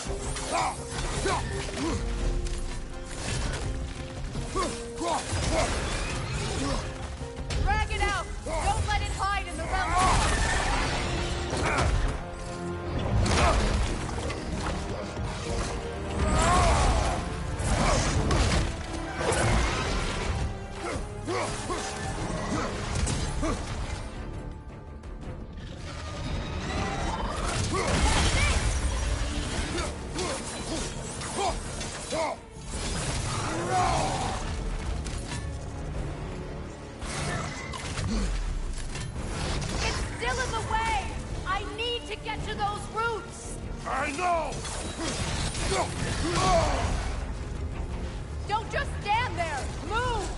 Drag it out! Don't let it hide in the realm! Don't just stand there! Move!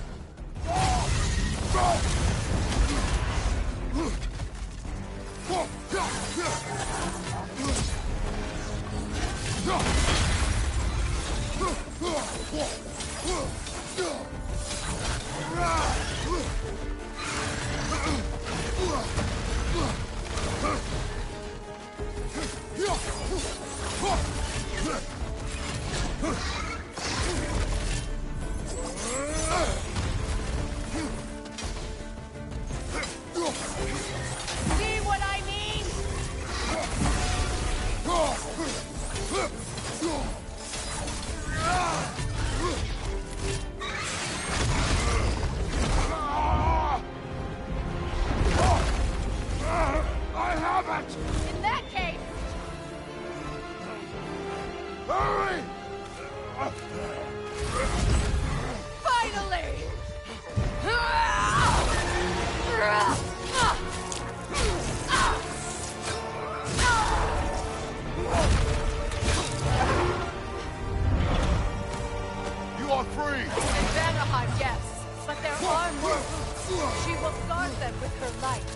See what I mean? I have it! In that case... Hurry! Finally! You are free! In Vanaheim, yes. But there are more roots. She will guard them with her light.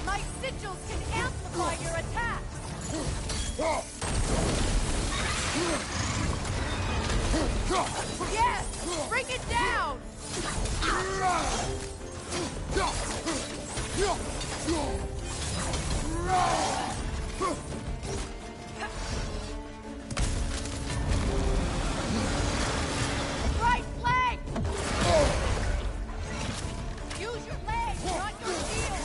My sigils can amplify your attacks! Yes! Bring it down! Right leg! Use your legs, not your shield!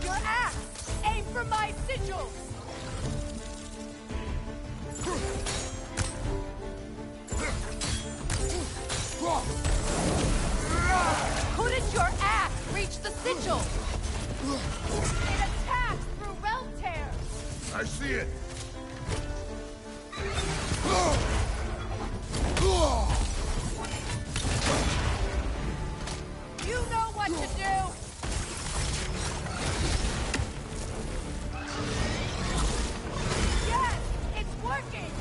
Your axe! Aim for my sigils! Couldn't your axe reach the sigil? It attacks through realm tears! I see it! You know what to do! Yes! It's working!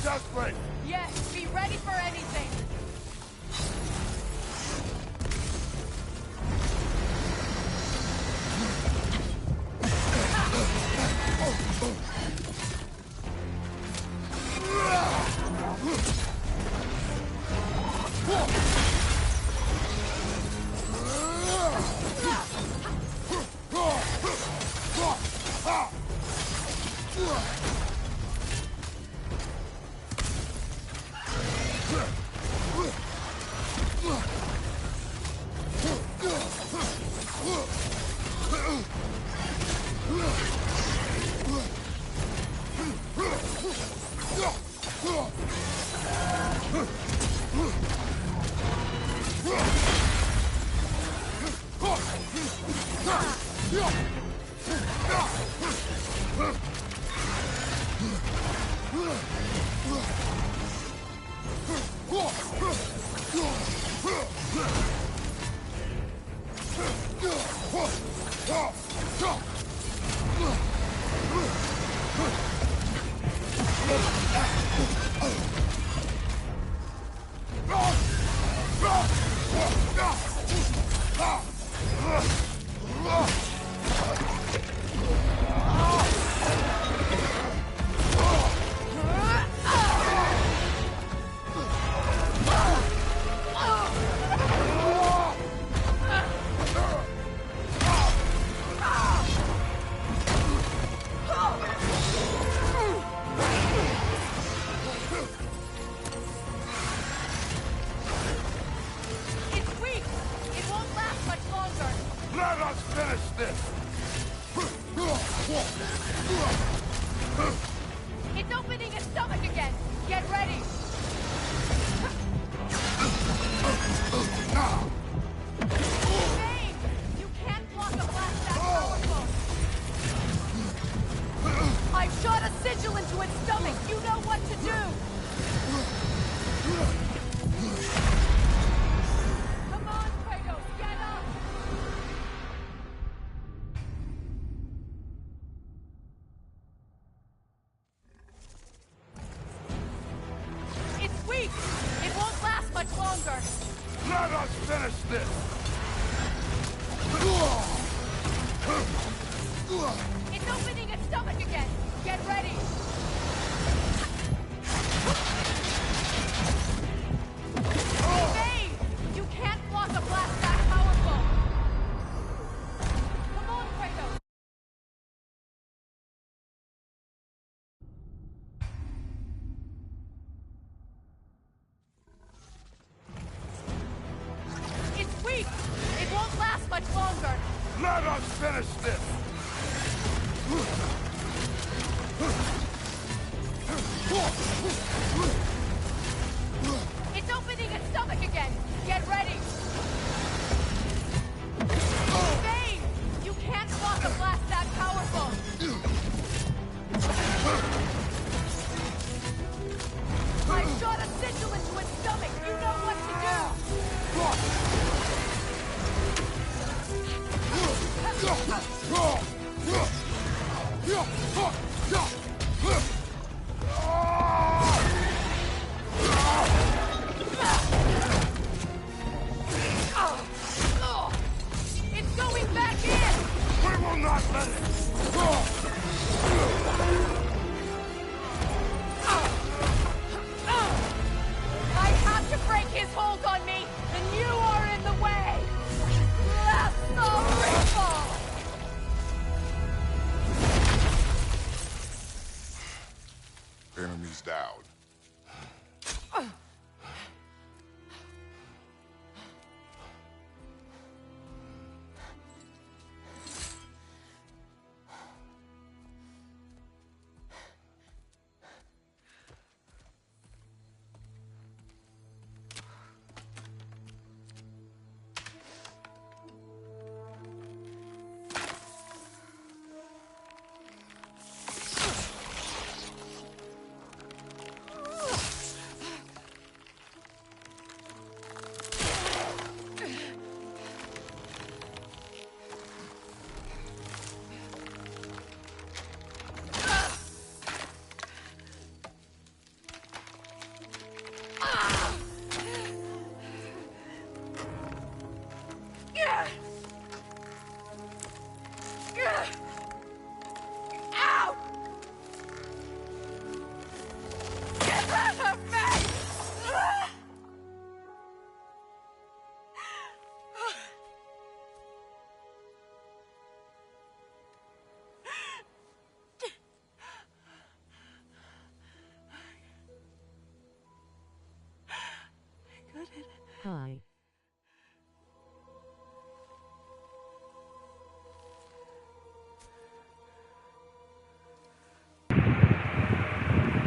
desperate! Yes, be ready for anything! Let us finish this! It's opening its stomach again! Get ready! Bane! You can't block a blast that powerful! I've shot a sigil into its stomach! You know what to do! Come on, Kratos! Get up! It's weak! It won't last much longer! Let us finish this! It's opening its stomach again! Get ready! Bane! You can't block a blast that powerful! Come on, Kratos! It's weak! It won't last much longer! Let us finish this! It's opening its stomach again! Get ready! Bane! You can't block a blast that powerful! I shot a sigil into its stomach! You know what to do! It's going back in! We will not let it! I have to break his hold on me, and you are in the way! Blast the ripple! Enemies down.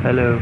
Hello.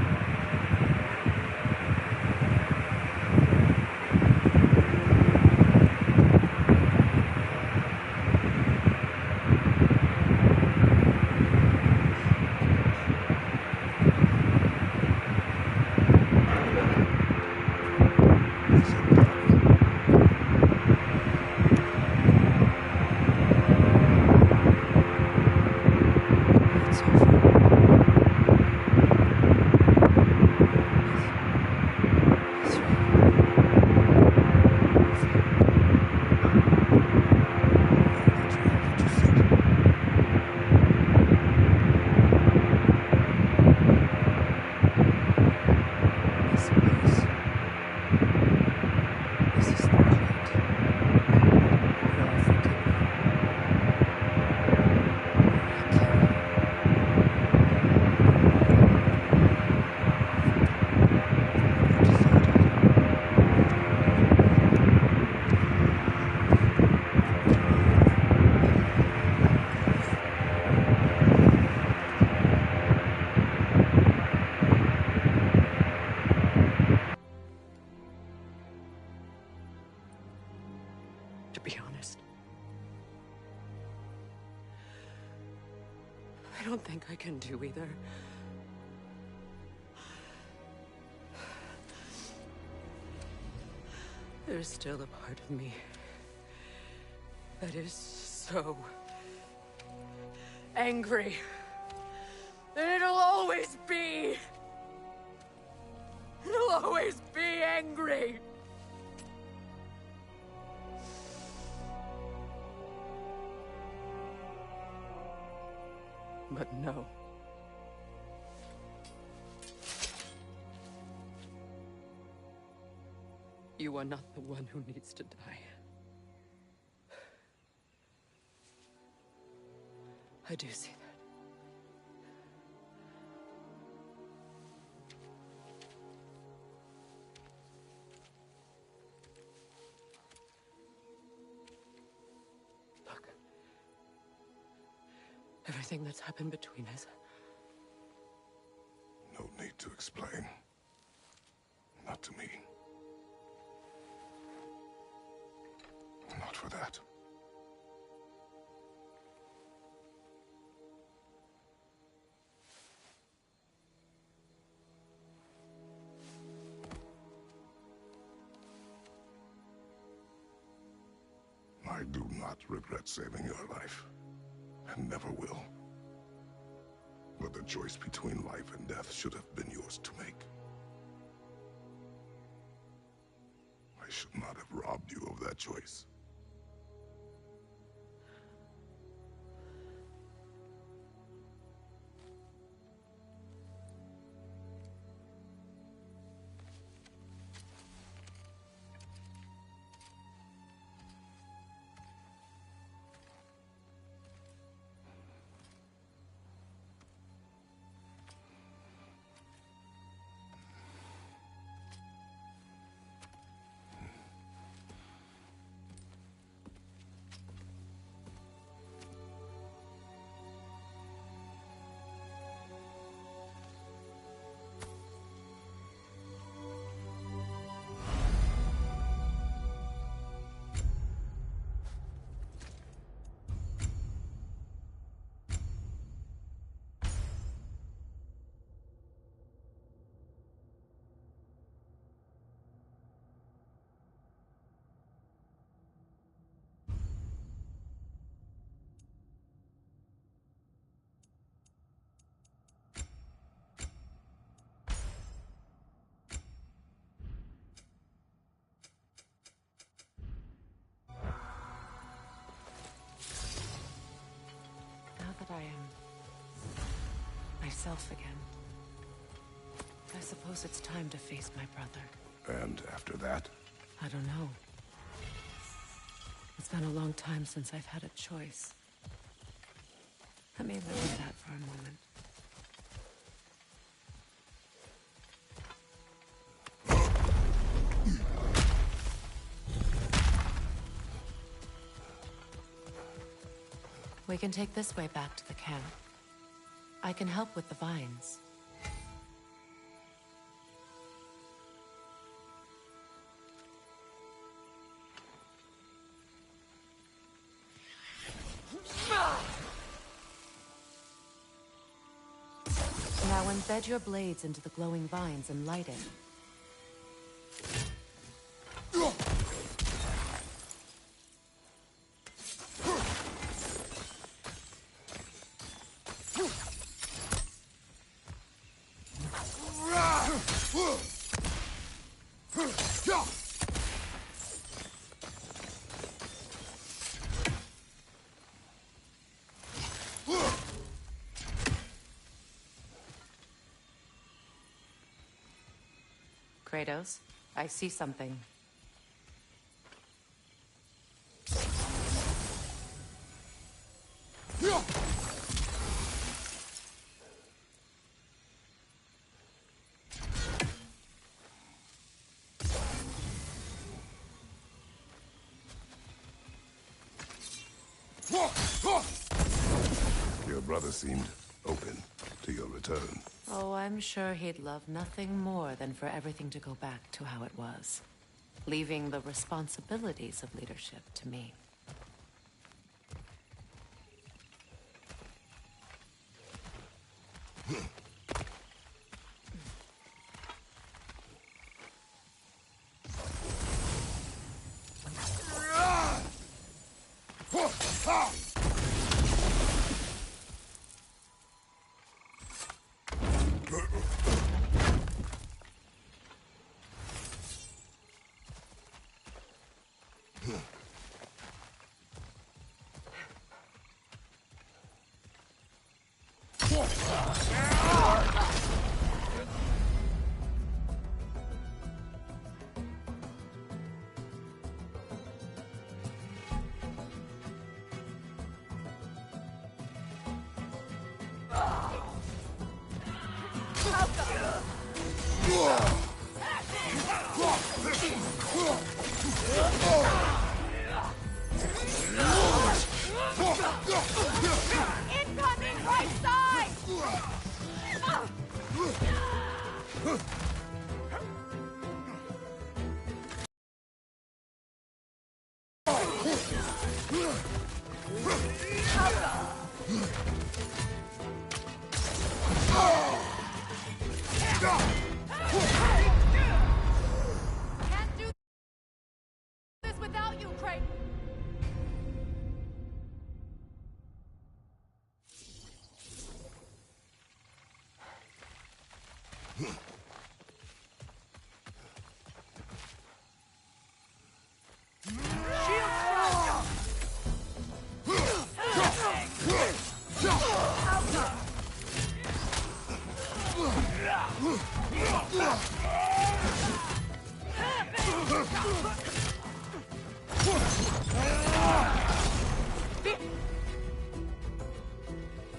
To be honest, I don't think I can do either. There's still a part of me that is so angry. And it'll always be. It'll always be angry. But no. You are not the one who needs to die. I do see that. Look. Everything that's happened between us. No need to explain. Not to me. Not for that. I do not regret saving your life, and never will. But the choice between life and death should have been yours to make. I should not have robbed you of that choice. I am myself again. I suppose it's time to face my brother. And after that? I don't know. It's been a long time since I've had a choice. Let me live with that for a moment. We can take this way back to the camp. I can help with the vines. Now embed your blades into the glowing vines and light it. Kratos, I see something. Your brother seemed open to your return. Oh, I'm sure he'd love nothing more than for everything to go back to how it was, leaving the responsibilities of leadership to me. Incoming right side! Can't do this without you, Kratos.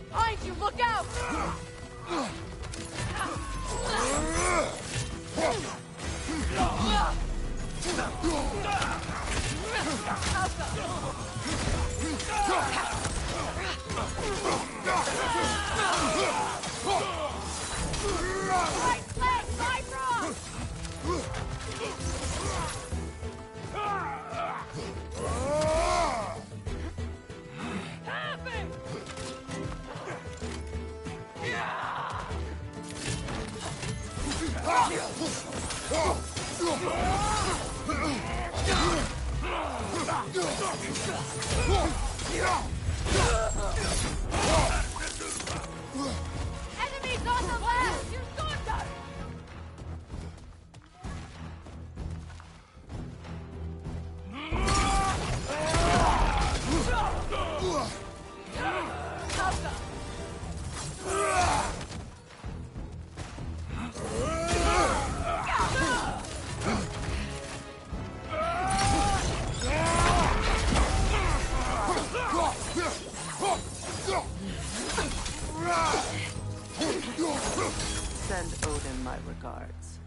Behind you, look out! Right leg, Cypher! Enemies on the left! You're good! Send Odin my regards.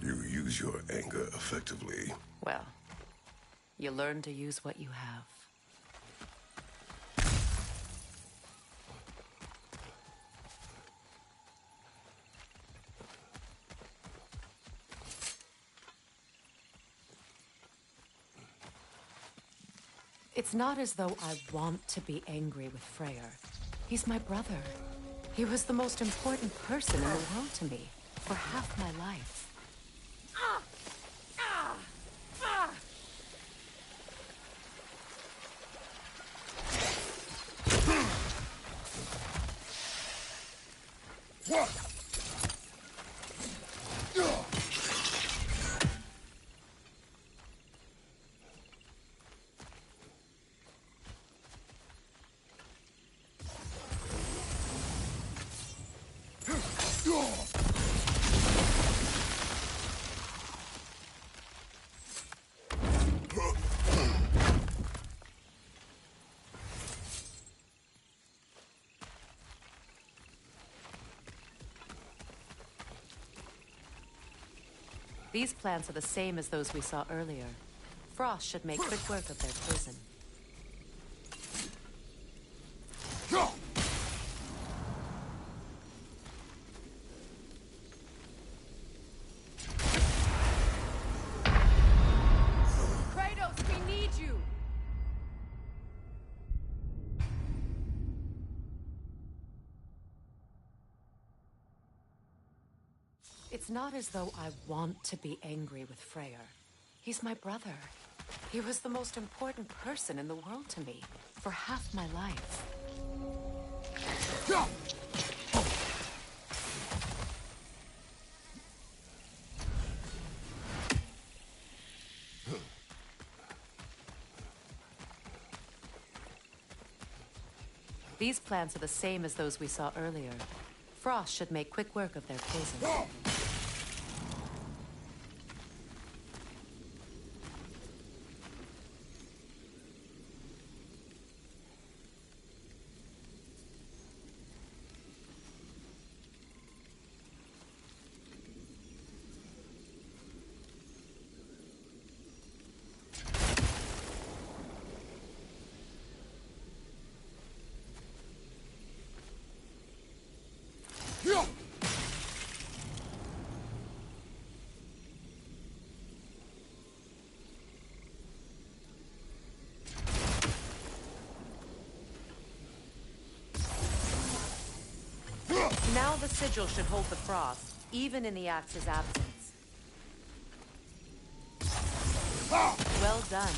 You use your anger effectively. Well, you learn to use what you have. It's not as though I want to be angry with Freyr. He's my brother. He was the most important person in the world to me for half my life. These plants are the same as those we saw earlier. Frost should make quick work of their poison. Kratos, we need you! It's not as though I want to be angry with Freyr. He's my brother. He was the most important person in the world to me for half my life. These plants are the same as those we saw earlier. Frost should make quick work of their poison. Now the sigil should hold the frost, even in the axe's absence. Well done.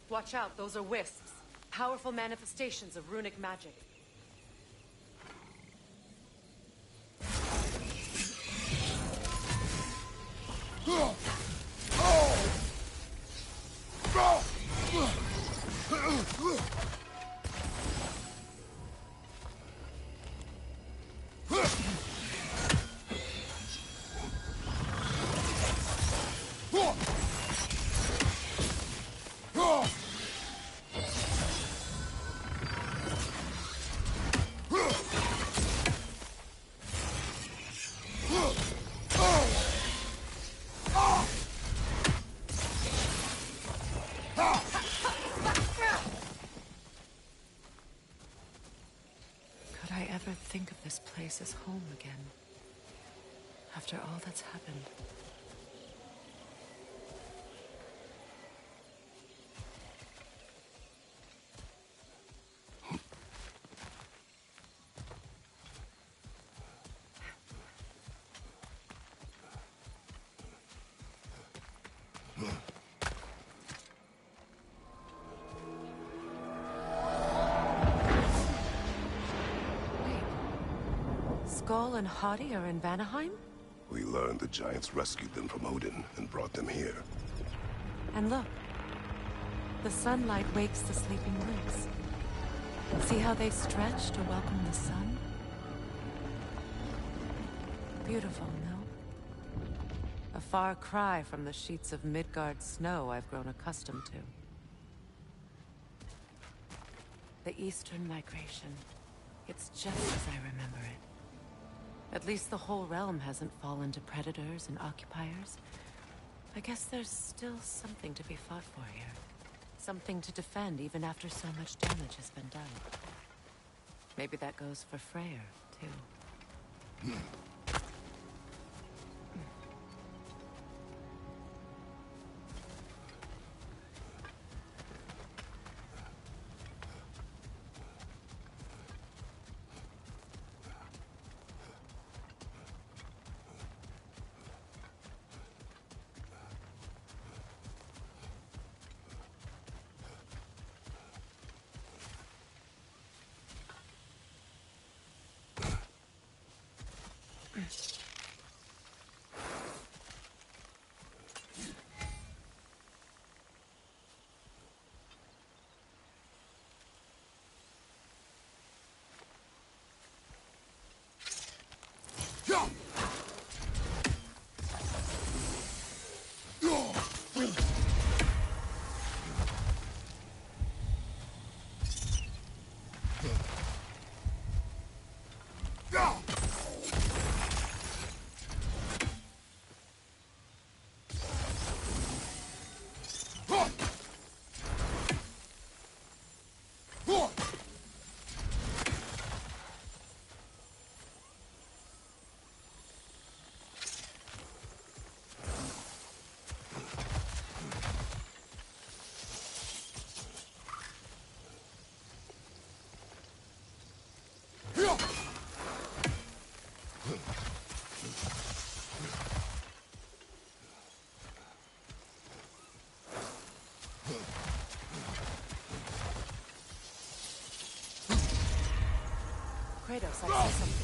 Watch out, those are wisps. Powerful manifestations of runic magic. Think of this place as home again. After all that's happened. Skull and Hati are in Vanaheim? We learned the giants rescued them from Odin and brought them here. And look, The sunlight wakes the sleeping roots. See how they stretch to welcome the sun? Beautiful, no? A far cry from the sheets of Midgard snow I've grown accustomed to. The Eastern Migration. It's just as I remember it. At least the whole realm hasn't fallen to predators and occupiers. I guess there's still something to be fought for here. Something to defend even after so much damage has been done. Maybe that goes for Freyr, too. Kratos, I see something.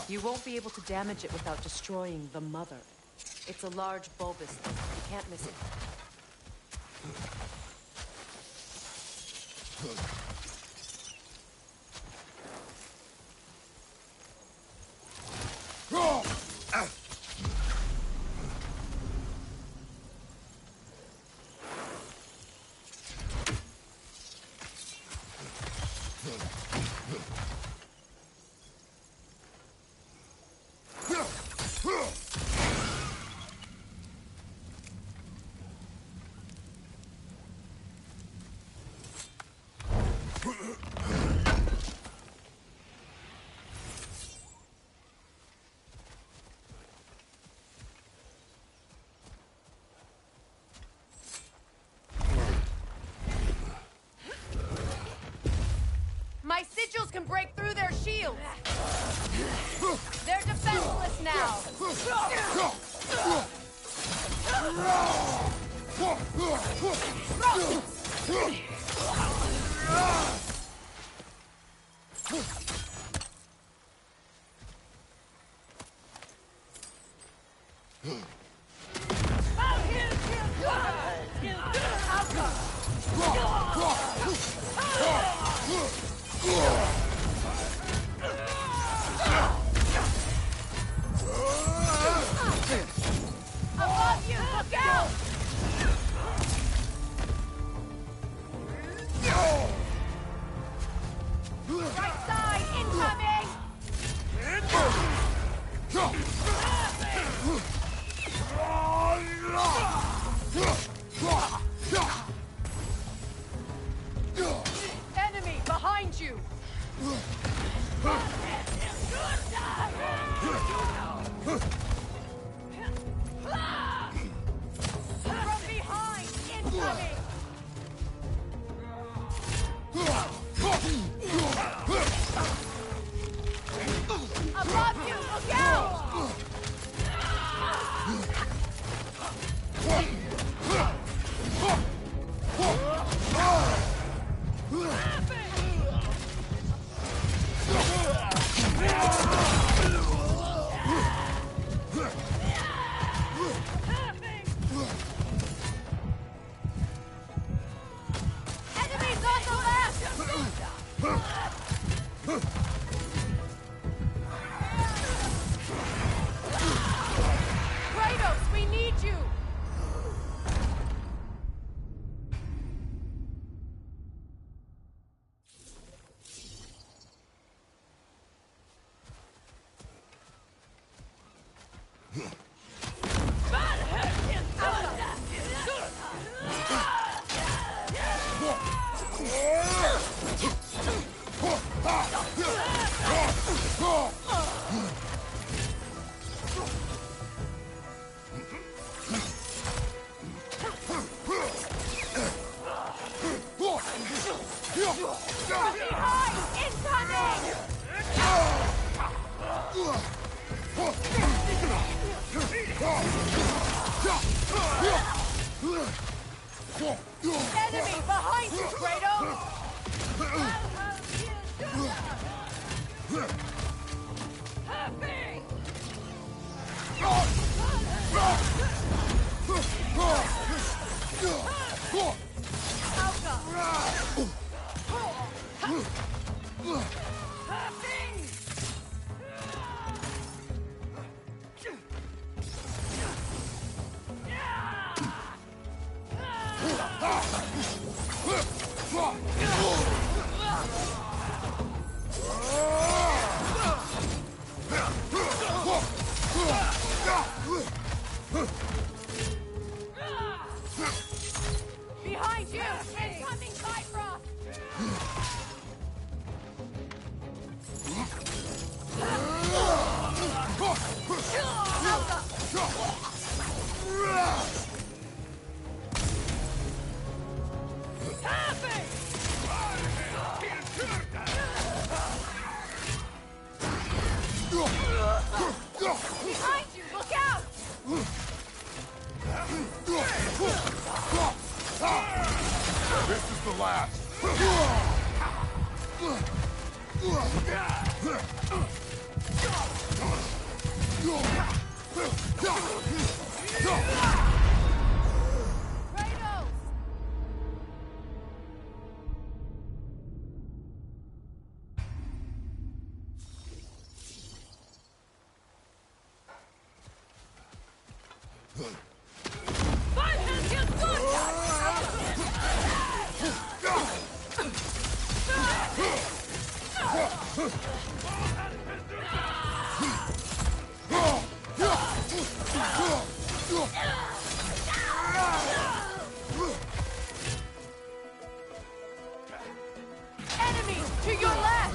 You won't be able to damage it without destroying the mother. It's a large bulbous thing. You can't miss it. My sigils can break through their shields! They're defenseless now! Above you! Look out! Right side Enemy behind you, Kratos! Happy! Behind you! Incoming Bifrost! Behind you! Look out! This is the last. Kratos! Enemy to your left!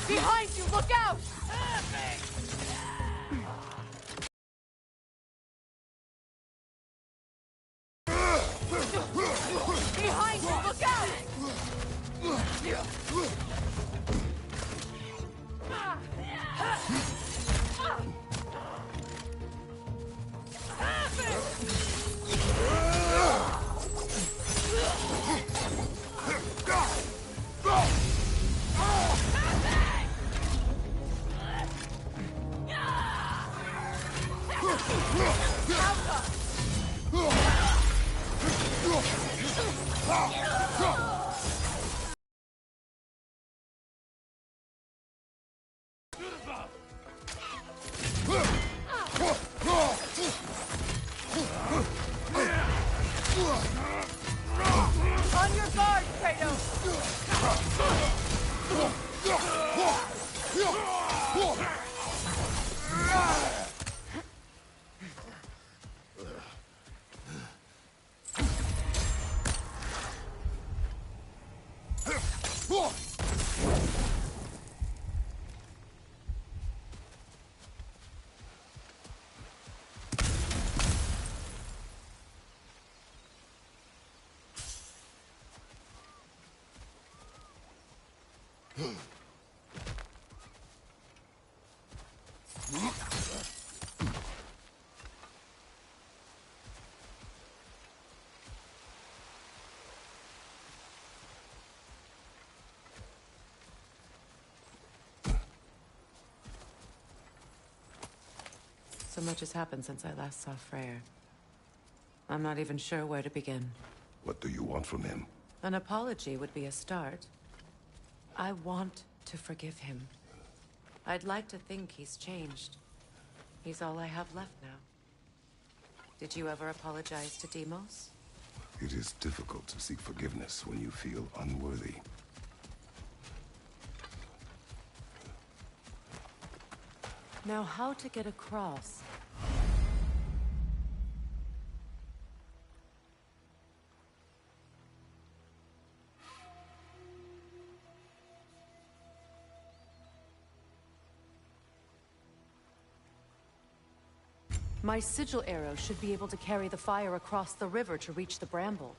Behind you, look out! Behind you, look out! On your guard, Kratos! So much has happened since I last saw Freyr. I'm not even sure where to begin. What do you want from him? An apology would be a start. I want to forgive him. I'd like to think he's changed. He's all I have left now. Did you ever apologize to Deimos? It is difficult to seek forgiveness when you feel unworthy. Now, how to get across? My sigil arrow should be able to carry the fire across the river to reach the bramble.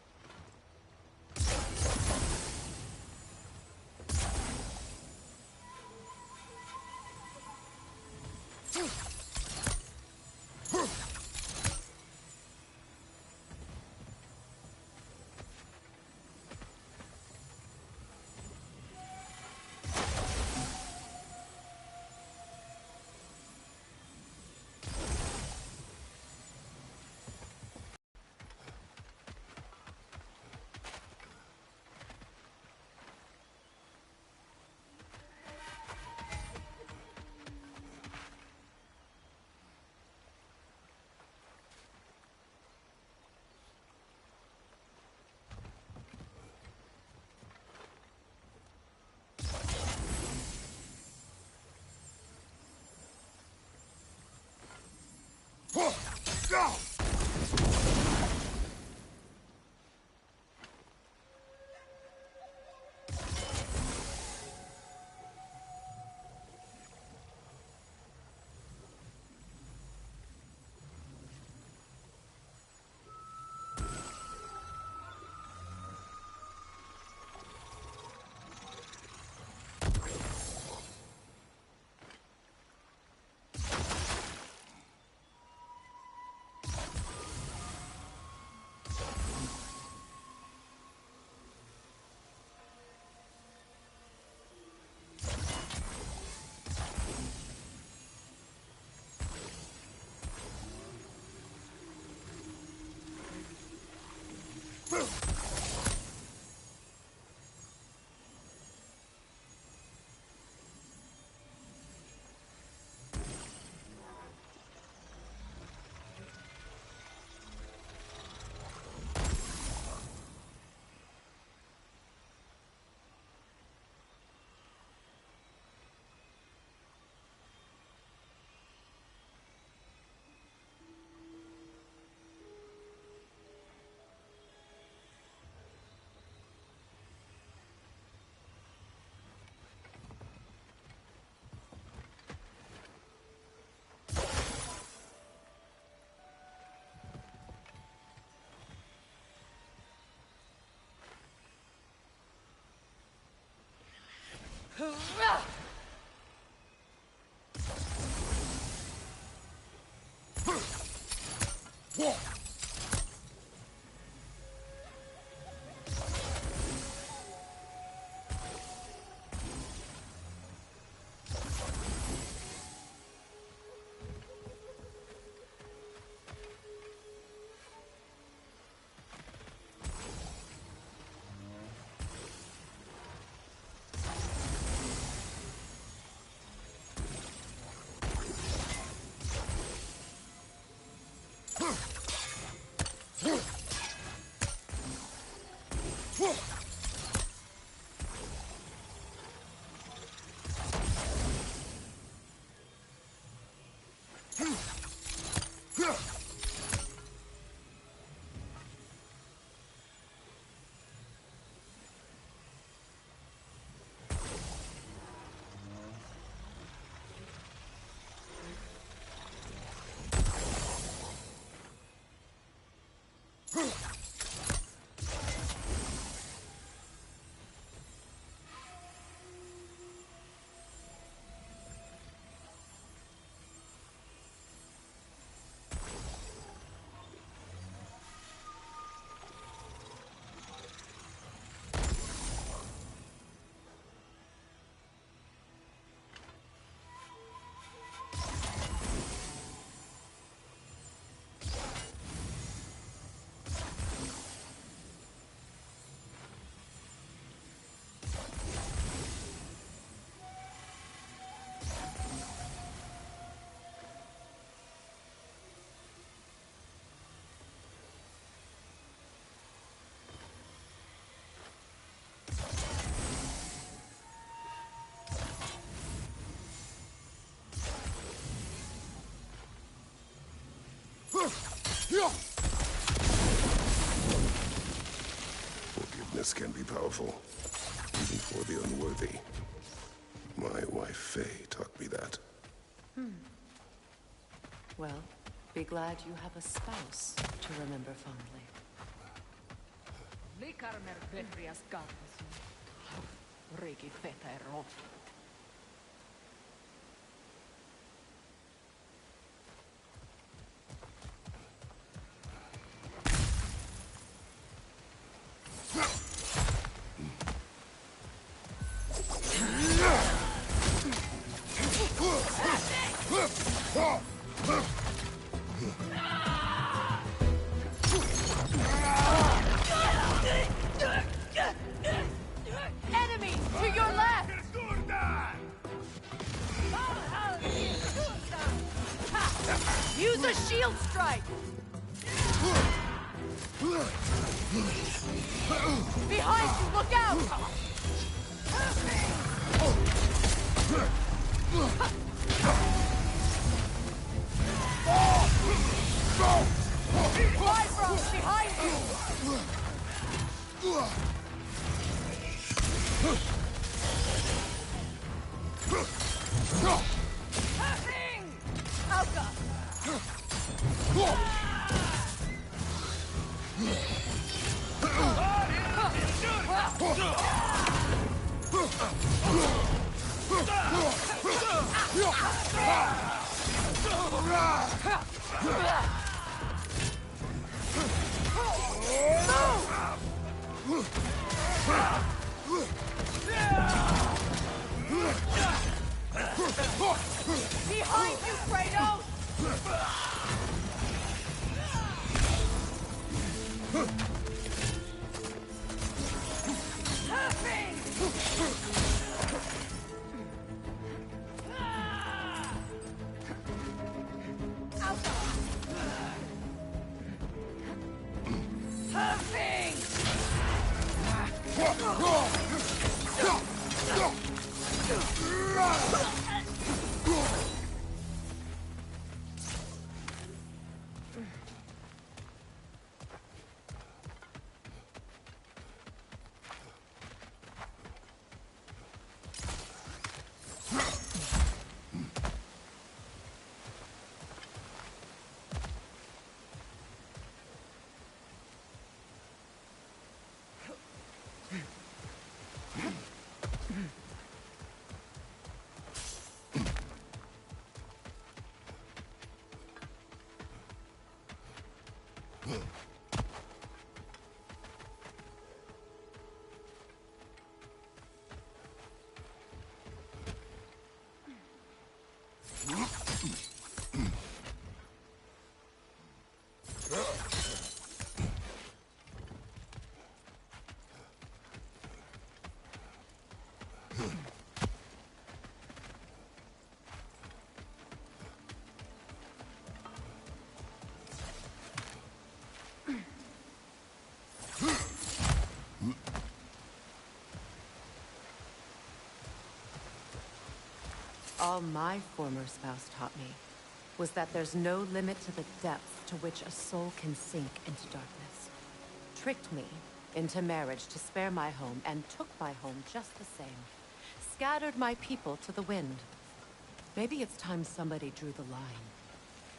Forgiveness can be powerful, even for the unworthy. My wife Faye taught me that. Well, be glad you have a spouse to remember fondly. Enemy to your left! Ha! Use a shield strike! Behind you, look out! Bifrost behind you! Alka! Behind you, Kratos! All my former spouse taught me was that there's no limit to the depth to which a soul can sink into darkness. Tricked me into marriage to spare my home and took my home just the same. Scattered my people to the wind. Maybe it's time somebody drew the line.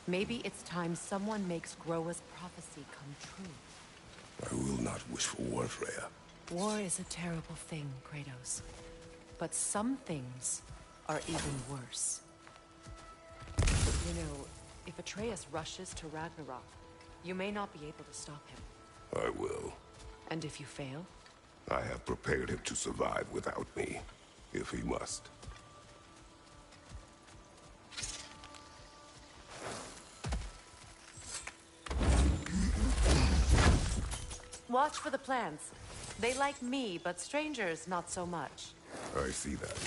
Maybe it's time someone makes Groa's prophecy come true. I will not wish for war, Freya. War is a terrible thing, Kratos. But some things are even worse. You know, if Atreus rushes to Ragnarok, you may not be able to stop him. I will. And if you fail? I have prepared him to survive without me, if he must. Watch for the plants. They like me, but strangers not so much. I see that.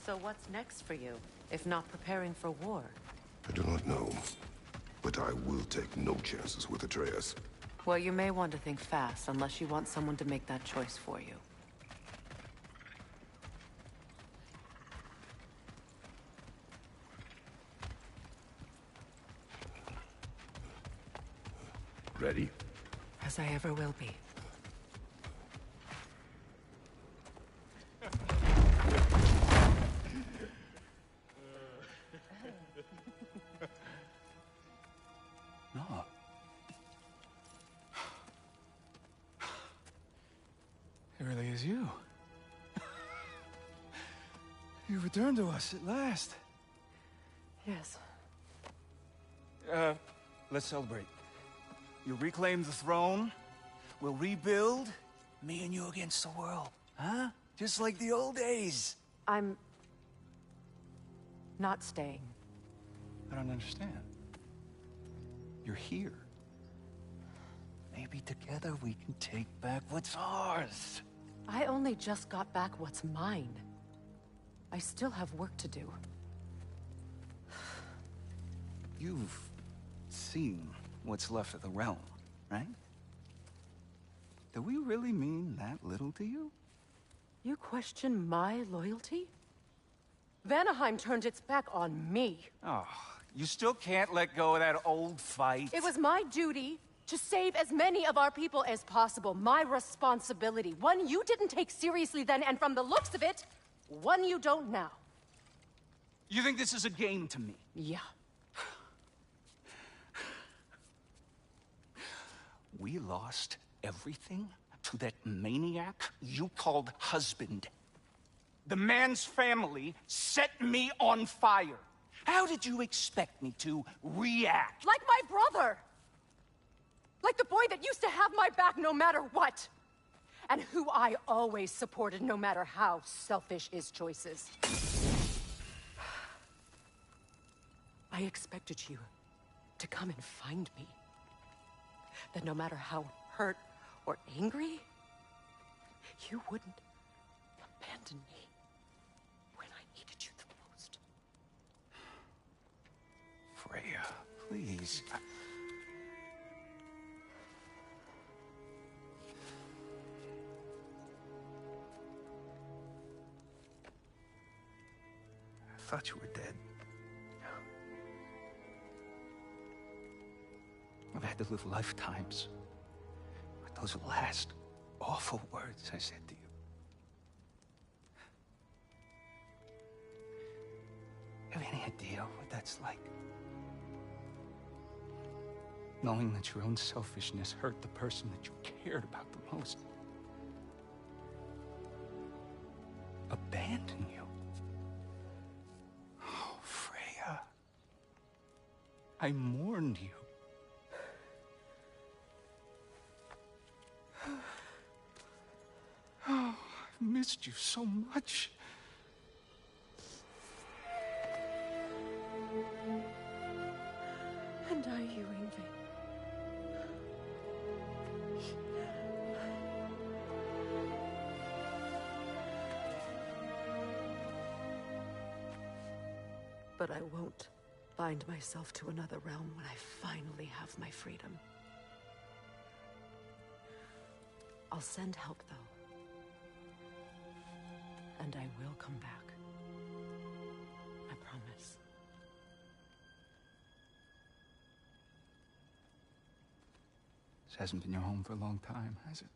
So what's next for you, if not preparing for war? I do not know, but I will take no chances with Atreus. Well, you may want to think fast, unless you want someone to make that choice for you. Ready? As I ever will be. No. It really is you. You returned to us at last. Yes. Let's celebrate. You reclaim the throne, we'll rebuild, me and you against the world, huh? Just like the old days. I'm... not staying. I don't understand. You're here. Maybe together we can take back what's ours. I only just got back what's mine. I still have work to do. You've seen what's left of the realm, right? Do we really mean that little to you? You question my loyalty? Vanaheim turned its back on me. Oh, you still can't let go of that old fight? It was my duty to save as many of our people as possible. My responsibility. One you didn't take seriously then, and from the looks of it, one you don't now. You think this is a game to me? Yeah. We lost everything to that maniac you called husband. The man's family set me on fire. How did you expect me to react? Like my brother! Like the boy that used to have my back no matter what! And who I always supported no matter how selfish his choices. I expected you to come and find me. That no matter how hurt or angry, you wouldn't abandon me when I needed you the most. Freya, please. I thought you were dead. I've had to live lifetimes with those last awful words I said to you. Have any idea what that's like? Knowing that your own selfishness hurt the person that you cared about the most. Abandon you. Oh, Freya. I mourned you. Oh, I've missed you so much. And are you, Ingrid? But I won't bind myself to another realm when I finally have my freedom. I'll send help, though. And I will come back. I promise. This hasn't been your home for a long time, has it?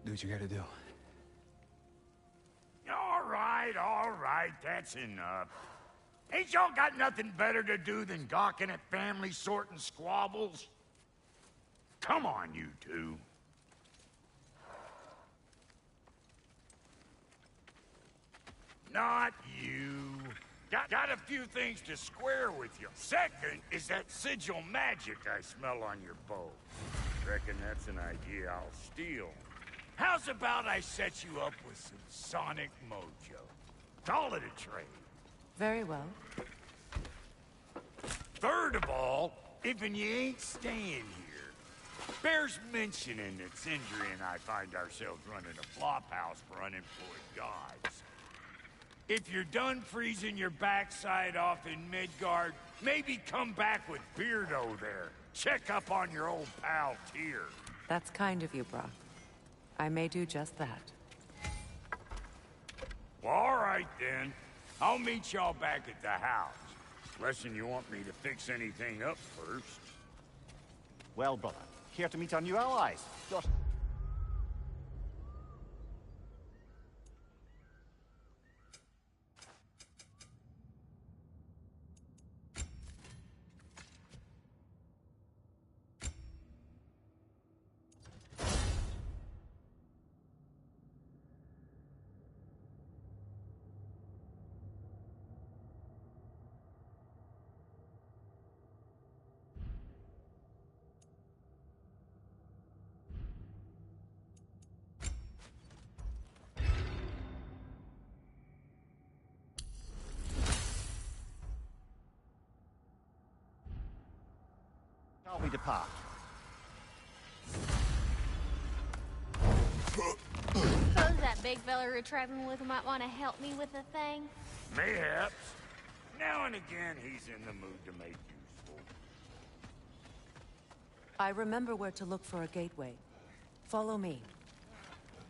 Do what you gotta do. all right, that's enough. Ain't y'all got nothing better to do than gawking at family sorting squabbles? Come on, you two. Not you. Got a few things to square with you. Second is that sigil magic I smell on your bow. Reckon that's an idea I'll steal. How's about I set you up with some sonic mojo? Call it a trade. Very well. Third of all, if you ain't staying here, bears mentioning that Sindri and I find ourselves running a flop house for unemployed gods. If you're done freezing your backside off in Midgard, maybe come back with Beardo there. Check up on your old pal Tyr. That's kind of you, Brock. I may do just that. Well, all right then. I'll meet y'all back at the house. Unless you want me to fix anything up first. Well, brother, here to meet our new allies. Shall we depart? Suppose that big fella we're traveling with might want to help me with the thing. Mayhaps. Now and again, he's in the mood to make useful. I remember where to look for a gateway. Follow me.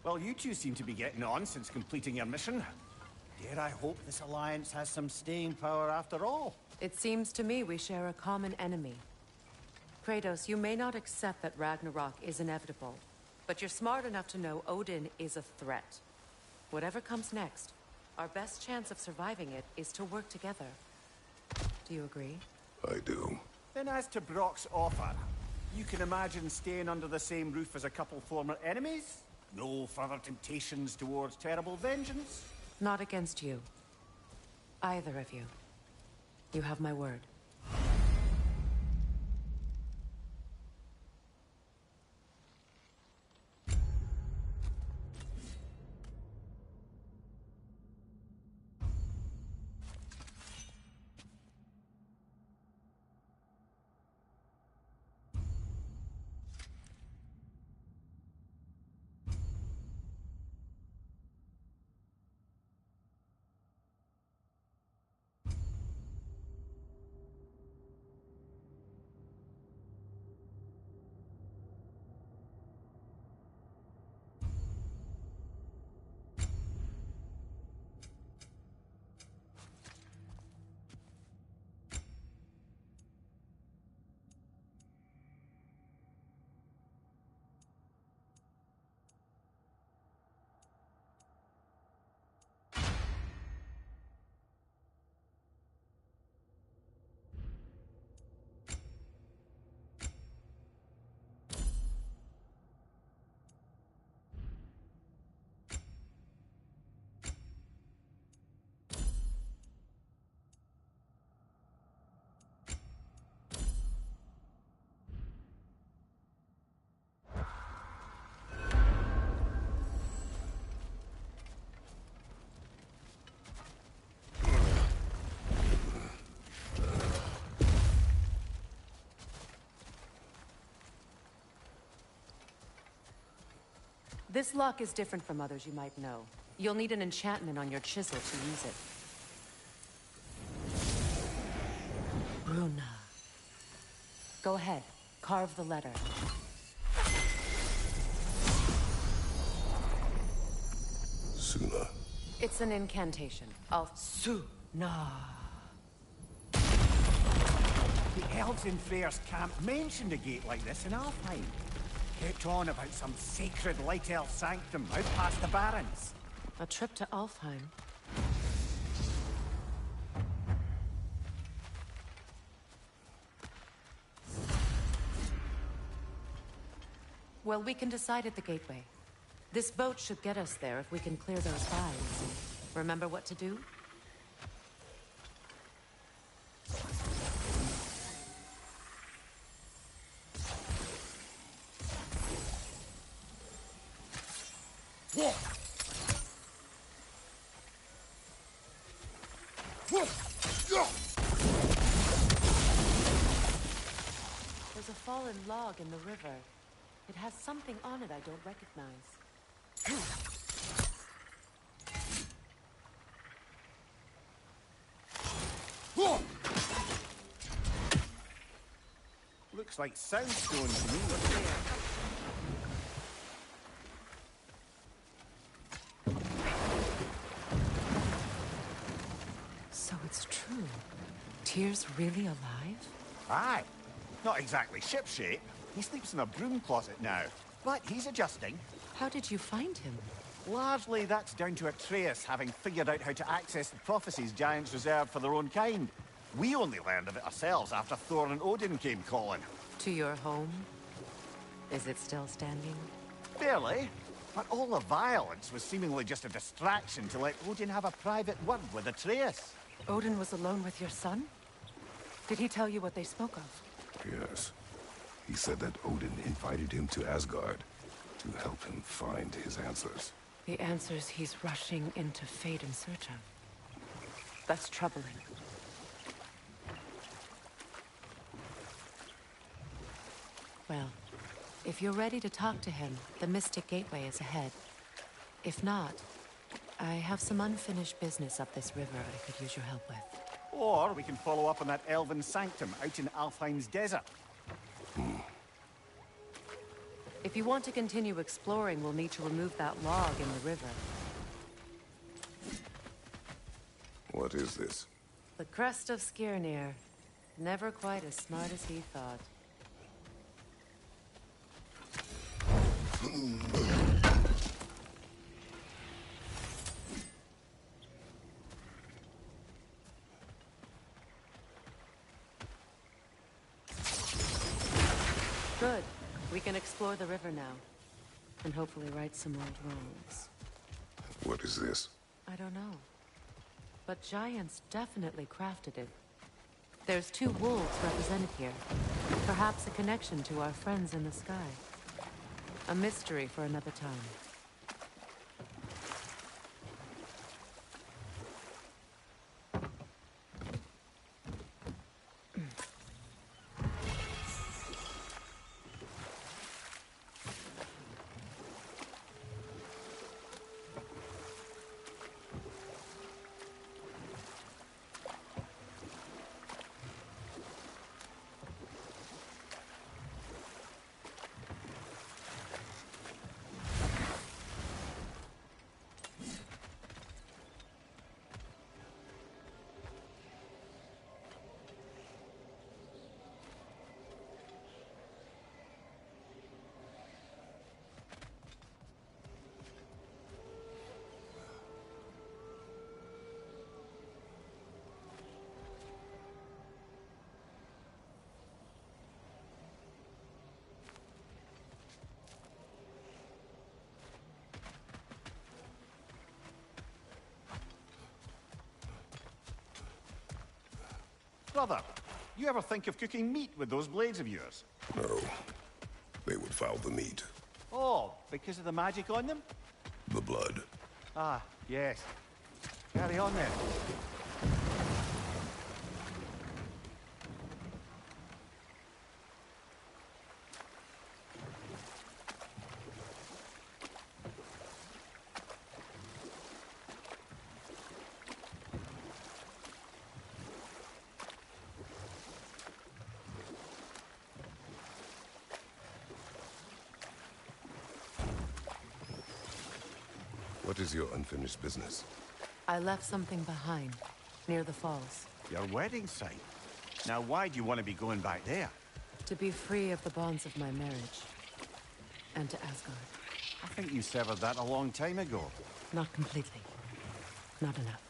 Well, you two seem to be getting on since completing your mission. Dare I hope this alliance has some staying power after all? It seems to me we share a common enemy. Kratos, you may not accept that Ragnarok is inevitable, but you're smart enough to know Odin is a threat. Whatever comes next, our best chance of surviving it is to work together. Do you agree? I do. Then as to Brock's offer, you can imagine staying under the same roof as a couple former enemies? No further temptations towards terrible vengeance? Not against you. Either of you. You have my word. This lock is different from others you might know. You'll need an enchantment on your chisel to use it. Bruna. Go ahead. Carve the letter. Suna. It's an incantation. Suna. The elves in Freyr's camp mentioned a gate like this in Alfheim. Kept on about some sacred light elf sanctum out past the barrens. A trip to Alfheim. Well, we can decide at the gateway. This boat should get us there if we can clear those vines. Remember what to do? There's a fallen log in the river. It has something on it I don't recognize. Looks like soundstone to me. So it's true. Tyr's really alive? Aye. Not exactly shipshape. He sleeps in a broom closet now. But he's adjusting. How did you find him? Largely, that's down to Atreus having figured out how to access the prophecies giants reserved for their own kind. We only learned of it ourselves after Thor and Odin came calling. To your home? Is it still standing? Barely. But all the violence was seemingly just a distraction to let Odin have a private word with Atreus. Odin was alone with your son? Did he tell you what they spoke of? Yes. He said that Odin invited him to Asgard to help him find his answers. The answers he's rushing into fate in search of. That's troubling. Well, if you're ready to talk to him, the Mystic Gateway is ahead. If not, I have some unfinished business up this river I could use your help with. Or we can follow up on that elven sanctum out in Alfheim's desert. If you want to continue exploring, we'll need to remove that log in the river. What is this? The crest of Skirnir. Never quite as smart as he thought. Good. We can explore the river now. And hopefully right some old wrongs. What is this? I don't know. But giants definitely crafted it. There's 2 wolves represented here. Perhaps a connection to our friends in the sky. A mystery for another time. Brother, you ever think of cooking meat with those blades of yours? No. They would foul the meat. Oh, because of the magic on them? The blood. Ah, yes. Carry on then. What is your unfinished business? I left something behind, near the falls. Your wedding site. Now, why do you want to be going back there? To be free of the bonds of my marriage. And to Asgard. I think you severed that a long time ago. Not completely. Not enough.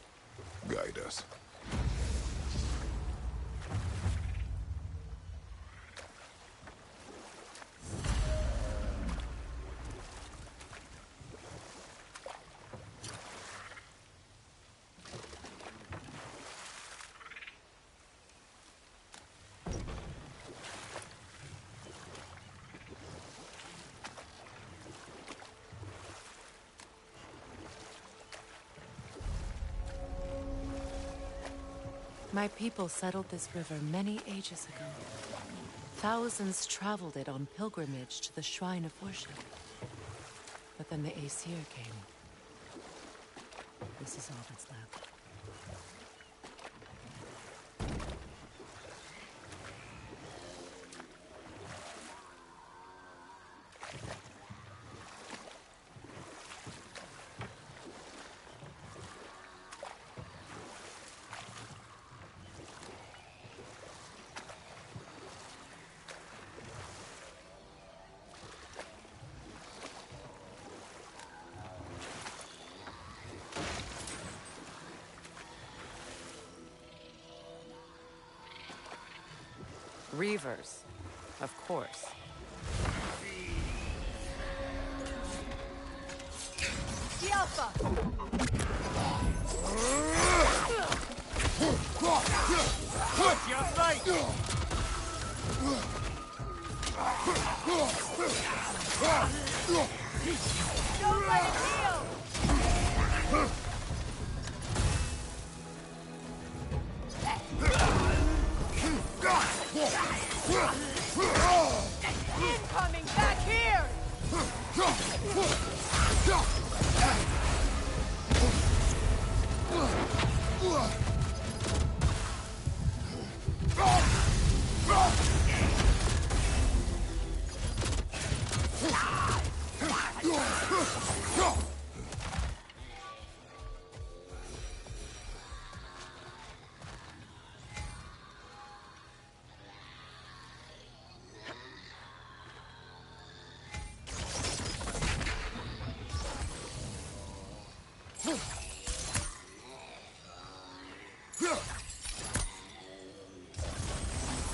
Guide us. My people settled this river many ages ago. Thousands traveled it on pilgrimage to the shrine of worship. But then the Aesir came. This is all that's left. Reavers, of course. The Alpha! Just right! Don't let it heal! Incoming back here!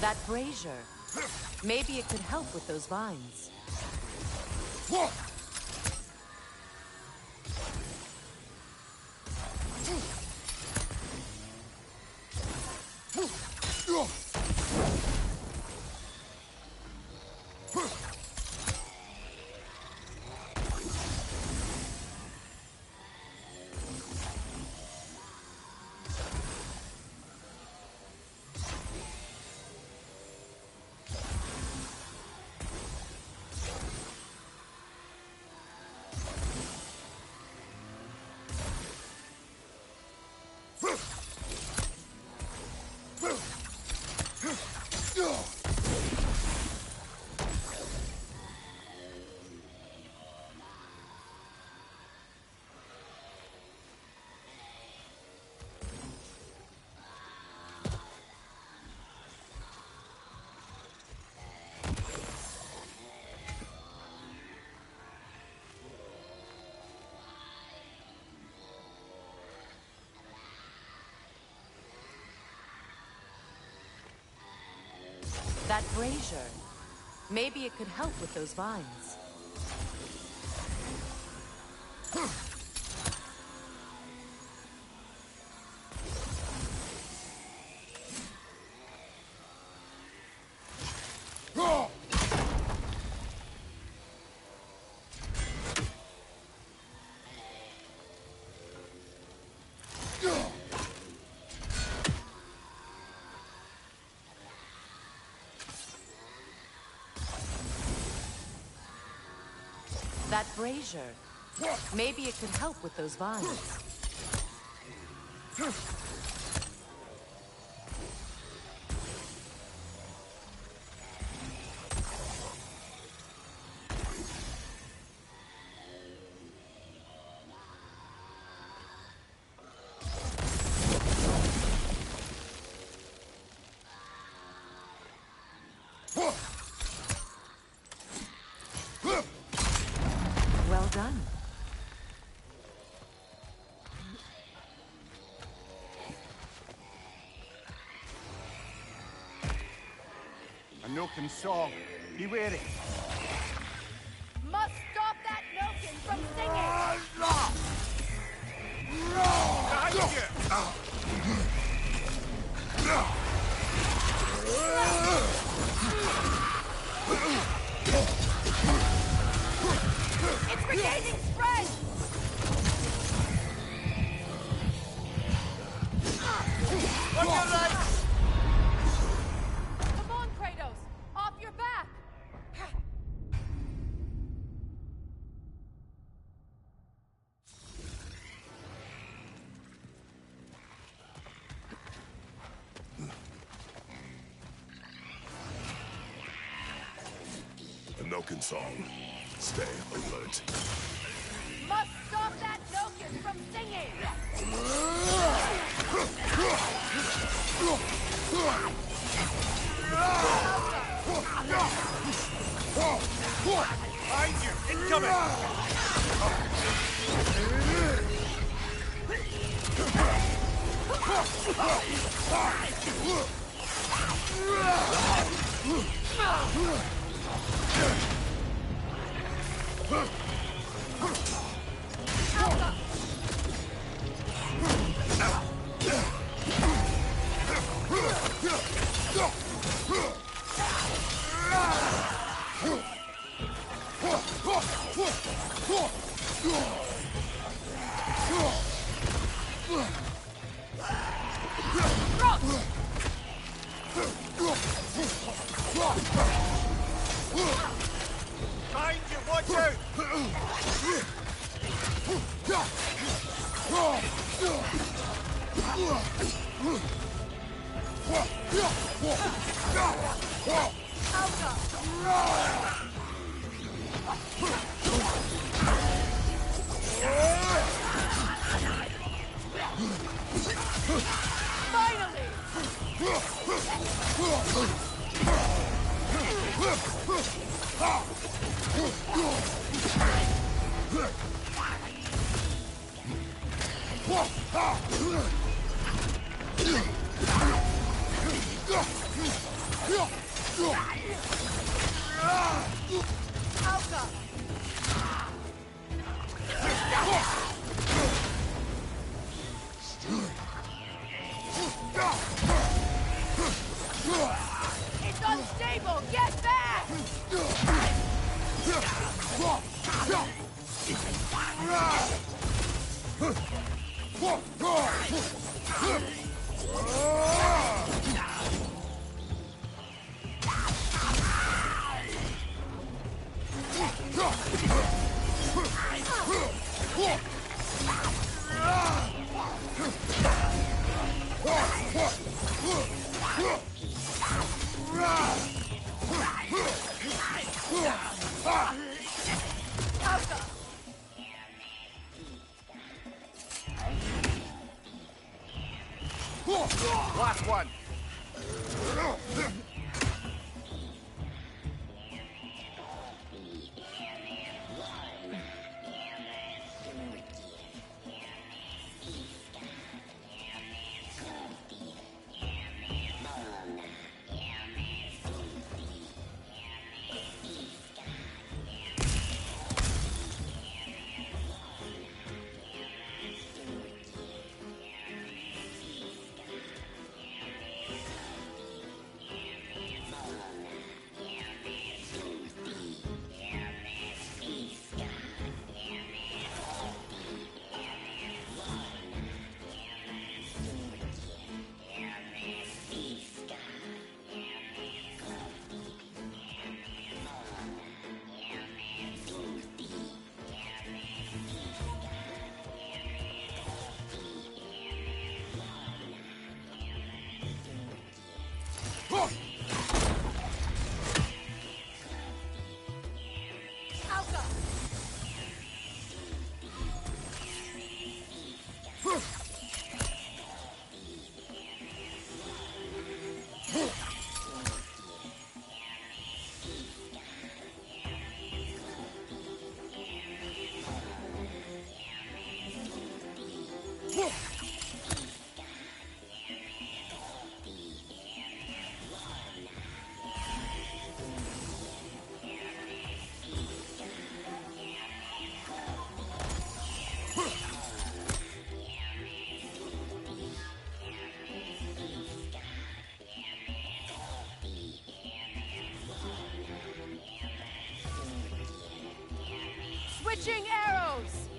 That brazier. Maybe it could help with those vines. That brazier. Maybe it could help with those vines. That brazier. Maybe it could help with those vines. Well done. A Noken saw. Be wary. Must stop that Noken from singing! It's regaining strength! On your right! Noken song. Stay alert. Must stop that Noken from singing! Behind you! Incoming! Behind you! Watch out! It's unstable! Get back! Last one! Switching arrows!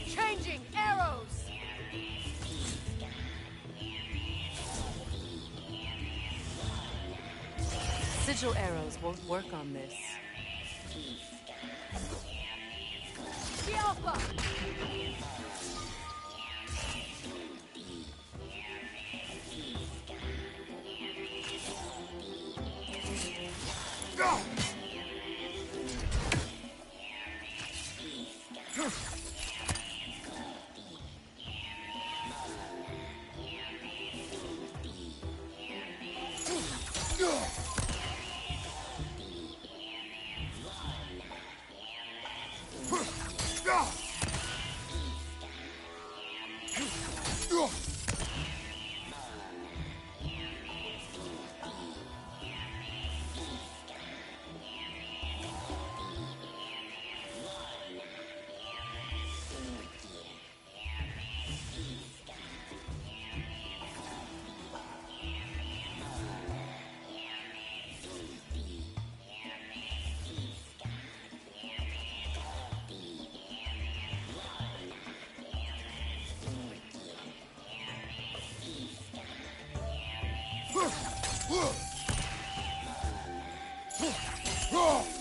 Changing arrows! Sigil arrows won't work on this. The Alpha! Oh!